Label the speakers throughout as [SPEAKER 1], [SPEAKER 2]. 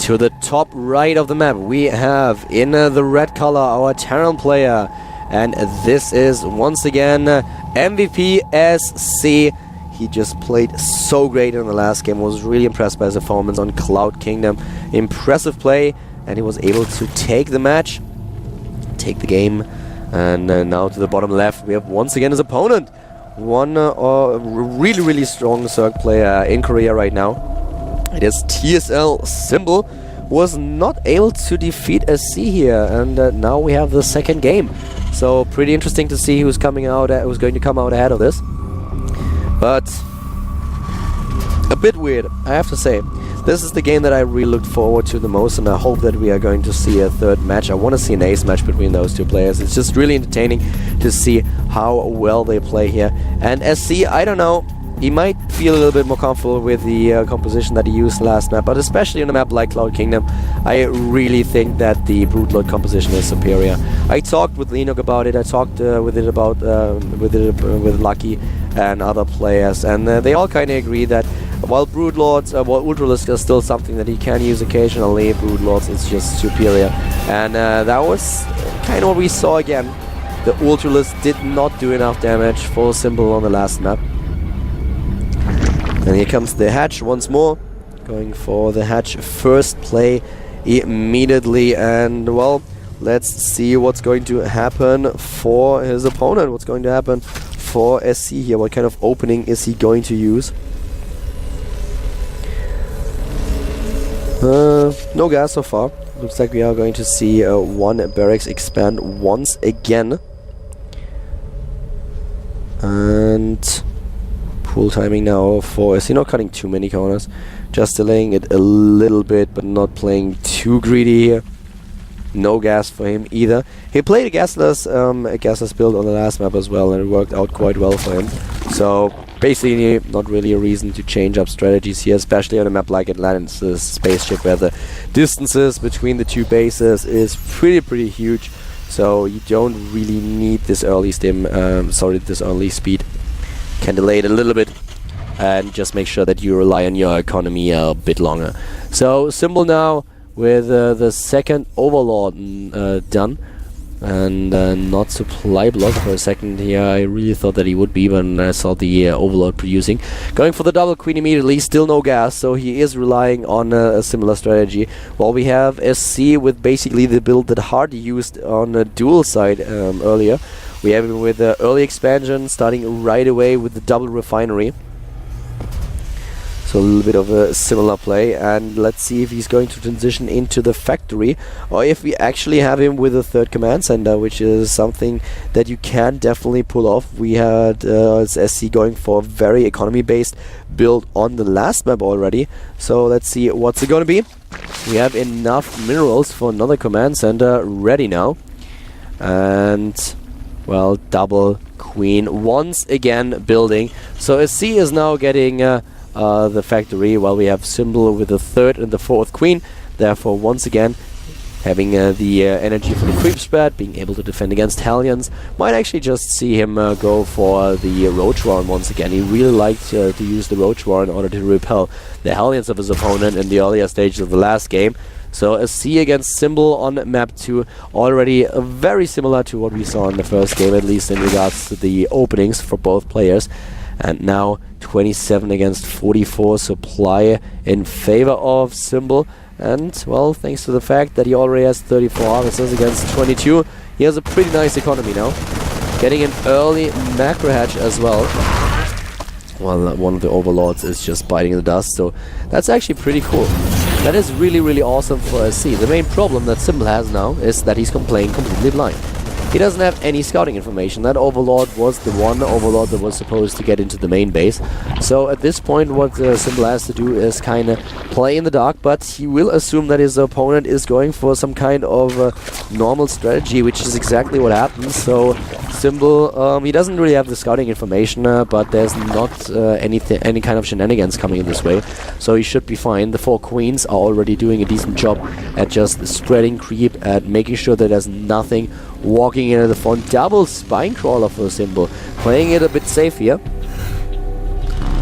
[SPEAKER 1] To the top right of the map, we have in the red color our Terran player, and this is once again MVP SC. He just played so great in the last game. Was really impressed by his performance on Cloud Kingdom. Impressive play, and he was able to take the match, take the game. And now to the bottom left, we have once again his opponent. One really strong Zerg player in Korea right now. It is TSL Symbol, was not able to defeat SC here, and now we have the second game. So pretty interesting to see who's going to come out ahead of this. But a bit weird, I have to say. This is the game that I really looked forward to the most, and I hope that we are going to see a third match. I want to see an ace match between those two players. It's just really entertaining to see how well they play here. And SC, I don't know, he might feel a little bit more comfortable with the composition that he used last map, but especially on a map like Cloud Kingdom, I really think that the Broodlord composition is superior. I talked with Lenok about it. I talked with Lucky and other players, and they all kind of agree that while Broodlords, while Ultralisk is still something that he can use occasionally, Broodlords is just superior, and that was kind of what we saw again. The Ultralisk did not do enough damage for Symbol on the last map. And here comes the hatch once more, going for the hatch first play immediately, and well, let's see what's going to happen for his opponent, what's going to happen for SC here, what kind of opening is he going to use. No gas so far. Looks like we are going to see one barracks expand once again. And pool timing now for SC, not cutting too many corners, just delaying it a little bit, but not playing too greedy here. No gas for him either. He played a gasless build on the last map as well, and it worked out quite well for him. So basically not really a reason to change up strategies here, especially on a map like Atlantis spaceship, where the distances between the two bases is pretty huge. So you don't really need this early this early speed. Can delay it a little bit and just make sure that you rely on your economy a bit longer. So Symbol now with the second Overlord done, and not supply block for a second here. I really thought that he would be when I saw the Overlord producing. Going for the double queen immediately, still no gas, so he is relying on a similar strategy. While we have SC with basically the build that Hardy used on a dual side earlier. We have him with early expansion, starting right away with the double refinery. So a little bit of a similar play, and let's see if he's going to transition into the factory, or if we actually have him with a third command center, which is something that you can definitely pull off. We had SC going for a very economy-based build on the last map already, so let's see what's it going to be. We have enough minerals for another command center ready now, and well, double queen once again building. So SC is now getting the factory, while we have Symbol with the third and the fourth queen. Therefore, once again, having the energy for the creep spread, being able to defend against Hellions. Might actually just see him go for the Roach Warren once again. He really liked to use the Roach Warren in order to repel the Hellions of his opponent in the earlier stages of the last game. So SC against Symbol on map 2, already very similar to what we saw in the first game, at least in regards to the openings for both players. And now 27 against 44 supply in favor of Symbol. And, well, thanks to the fact that he already has 34 harvesters against 22, he has a pretty nice economy now. Getting an early macro hatch as well. Well, one of the Overlords is just biting the dust, so that's actually pretty cool. That is really awesome for SC. The main problem that Symbol has now is that he's playing completely blind. He doesn't have any scouting information. That Overlord was the one Overlord that was supposed to get into the main base. So at this point, what Symbol has to do is kind of play in the dark, but he will assume that his opponent is going for some kind of normal strategy, which is exactly what happens. So Symbol, he doesn't really have the scouting information, but there's not any kind of shenanigans coming in this way. So he should be fine. The 4 queens are already doing a decent job at just spreading creep, at making sure that there's nothing walking into the front. Double spine crawler for Symbol, playing it a bit safe here.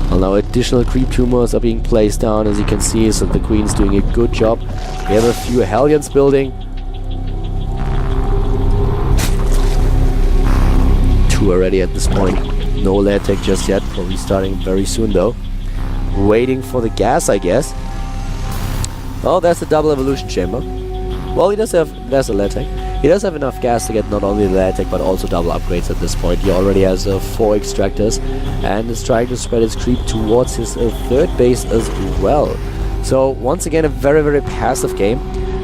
[SPEAKER 1] Well, now additional creep tumors are being placed down, as you can see, so the Queen's doing a good job. We have a few Hellions building. 2 already at this point. No lair tech just yet, probably starting very soon though. Waiting for the gas, I guess. Oh, there's the double evolution chamber. Well, he does have, there's a lair tech. He does have enough gas to get not only the lair tech but also double upgrades at this point. He already has 4 extractors and is trying to spread his creep towards his 3rd base as well. So once again, a very, very passive game.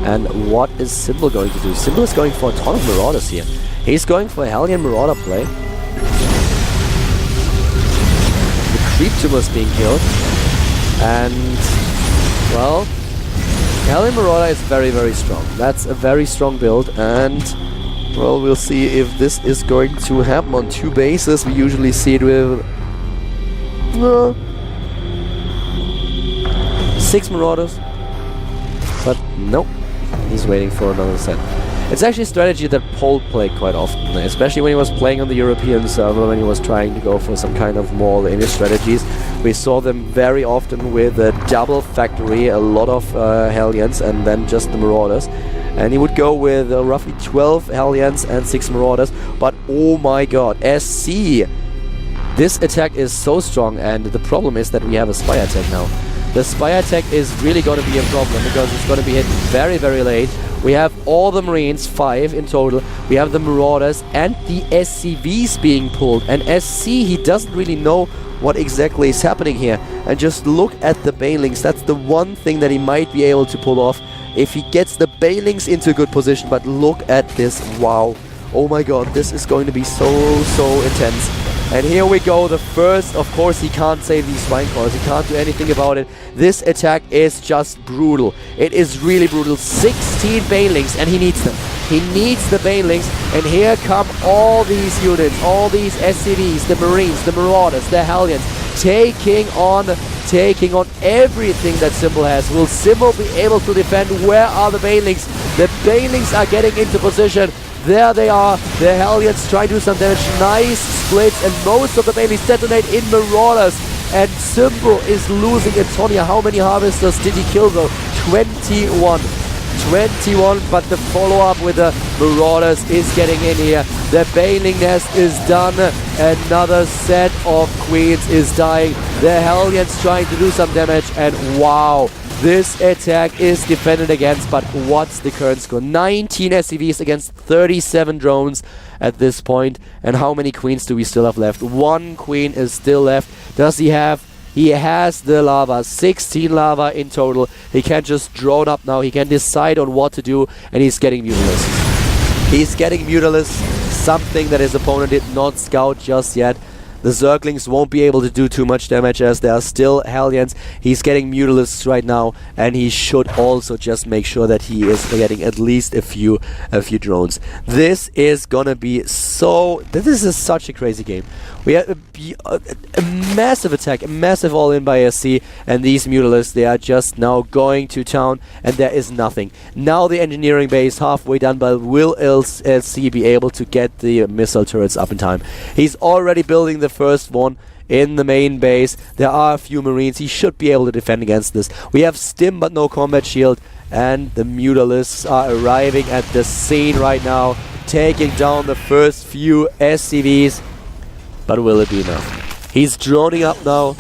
[SPEAKER 1] And what is Symbol going to do? Symbol is going for a ton of Marauders here. He's going for a Hellion Marauder play. The creep tumors being killed. And, well, Hellion Marauder is very, very strong. That's a very strong build, and, well, we'll see if this is going to happen on 2 bases. We usually see it with 6 Marauders, but nope, he's waiting for another set. It's actually a strategy that Paul played quite often, especially when he was playing on the European server, when he was trying to go for some kind of more English strategies. We saw them very often with a double factory, a lot of Hellions, and then just the Marauders. And he would go with roughly 12 Hellions and 6 Marauders. But oh my god, SC! This attack is so strong, and the problem is that we have a Spy attack now. The Spy attack is really going to be a problem because it's going to be hit very, very late. We have all the Marines, 5 in total. We have the Marauders and the SCVs being pulled. And SC, he doesn't really know what exactly is happening here. And just look at the Banelings. That's the one thing that he might be able to pull off if he gets the Banelings into good position. But look at this. Wow. Oh my god, this is going to be so intense. And here we go, the first. Of course, he can't save these Spine Crawlers. He can't do anything about it. This attack is just brutal. It is really brutal. 16 Banelings, and he needs them. He needs the Banelings, and here come all these units, all these SCVs, the Marines, the Marauders, the Hellions, taking on everything that Symbol has. Will Symbol be able to defend? Where are the Banelings? The Banelings are getting into position. There they are, the Hellions trying to do some damage. Nice splits, and most of the Banelings detonate in Marauders. And Symbol is losing a ton here. How many Harvesters did he kill though? 21, but the follow-up with the Marauders is getting in here. The Baneling Nest is done. Another set of Queens is dying. The Hellions trying to do some damage, and wow. This attack is defended against, but what's the current score? 19 SCVs against 37 drones at this point. And how many Queens do we still have left? 1 Queen is still left. Does he have? He has the lava. 16 lava in total. He can just drone up now. He can decide on what to do, and he's getting Mutalisk. He's getting Mutalisk, something that his opponent did not scout just yet. The Zerglings won't be able to do too much damage as there are still Hellions. He's getting Mutalisks right now, and he should also just make sure that he is getting at least a few drones. This is gonna be so... This is such a crazy game. We have a massive attack, a massive all-in by SC, and these Mutalisks, they are just now going to town, and there is nothing. Now the engineering base halfway done, but will SC be able to get the missile turrets up in time? He's already building the first one in the main base. There are a few Marines. He should be able to defend against this. We have Stim but no combat shield, and the Mutalisks are arriving at the scene right now, taking down the first few SCVs. But will it be enough? He's droning up now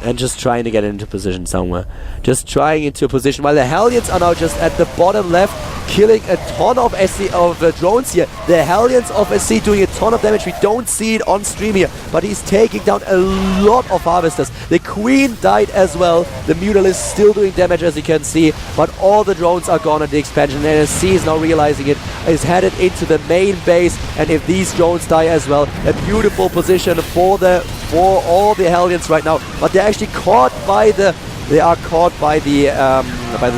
[SPEAKER 1] and just trying to get into position somewhere. Just trying into a position while the Hellions are now just at the bottom left, killing a ton of drones here. The Hellions of SC doing a ton of damage. We don't see it on stream here, but he's taking down a lot of Harvesters. The Queen died as well. The Mutalisk still doing damage, as you can see, but all the drones are gone at the expansion, and SC is now realizing it, is headed into the main base, and if these drones die as well, a beautiful position for all the Hellions right now, but they're actually caught by the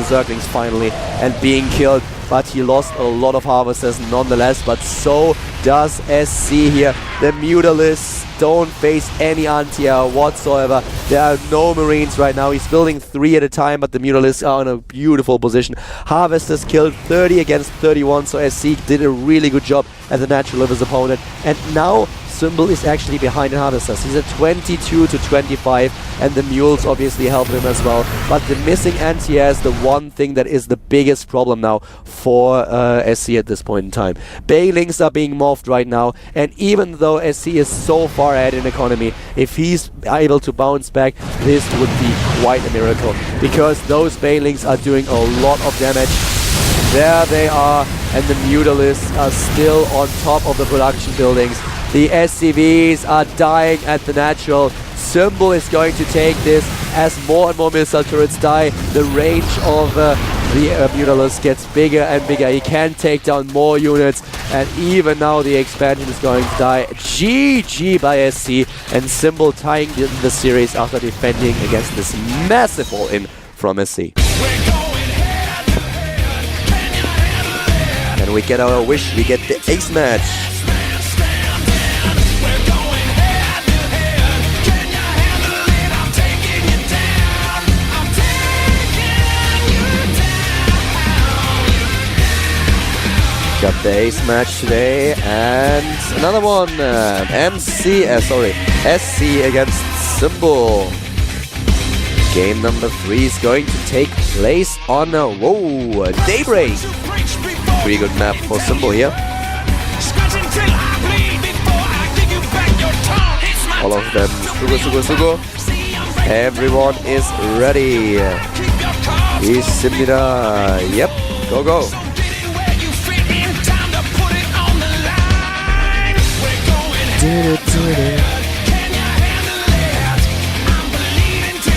[SPEAKER 1] Zerglings finally and being killed. But he lost a lot of Harvesters nonetheless, but so does SC here. The Mutalisks don't face any anti-air whatsoever. There are no Marines right now. He's building 3 at a time, but the Mutalisks are in a beautiful position. Harvesters killed 30 against 31, so SC did a really good job at the natural of his opponent. And now Symbol is actually behind in Harvesters. He's at 22 to 25, and the mules obviously help him as well. But the missing anti-air is the one thing that is the biggest problem now for SC at this point in time. Bailings are being morphed right now, and even though SC is so far ahead in economy, if he's able to bounce back, this would be quite a miracle, because those Bailings are doing a lot of damage. There they are, and the Mutalisks are still on top of the production buildings. The SCVs are dying at the natural. Symbol is going to take this as more and more missile turrets die. The range of the Mutalisk gets bigger and bigger. He can take down more units, and even now the expansion is going to die. GG by SC, and Symbol tying the series after defending against this massive all-in from SC. And we get our wish, we get the ace match. Got the ace match today, and another one, SC against Symbol. Game number 3 is going to take place on Daybreak. Pretty good map for Symbol here. All of them, sugo. Everyone is ready. Is Simnida, yep, go.